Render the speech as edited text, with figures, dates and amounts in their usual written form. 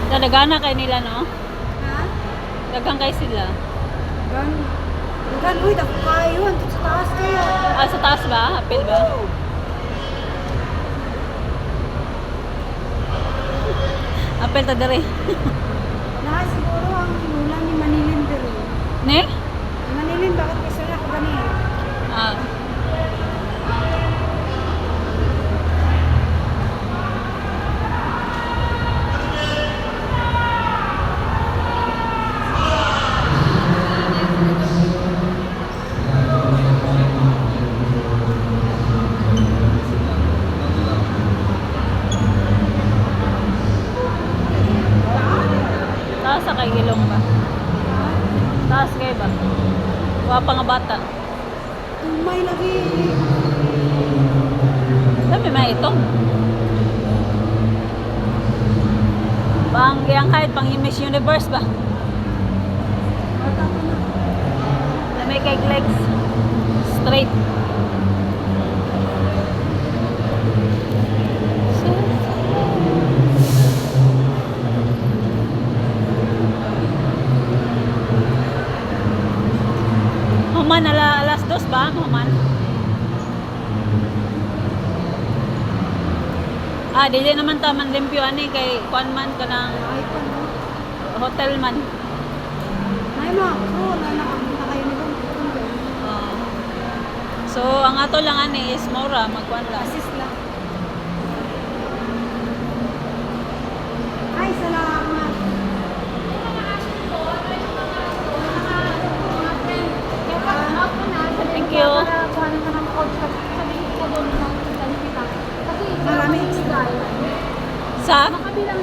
Dadagana kay nila, no? Ha? Dagang kay sila. Gan. Gan, uy, dako kayo. Andun sa taas kayo. Ah, sa taas ba? Apil ba? Apil ta dere. Na, siguro ang kinulang ni Manilin pero. Ne? Manilin, bakit kasi na ako gani? Ah. Taas sa kay Gilong ba? Taas kay ba? Wa pa nga bata. Tumay lagi. Dami may itong. Pang yang height, pang Miss Universe ba? Bata ko na. Dami kay legs. Straight. Human alas 2 ba? Human. Ah, dili naman taman limpyo ani kay kuan man kanang Ay pa no. hotel man. Ay ma, bro, nakapunta kayo nito. Ah. So ang ato lang ani is mura magkuan lang. Assist lang. Ay, salamat. Thank you. Marami. Sa? Makabilang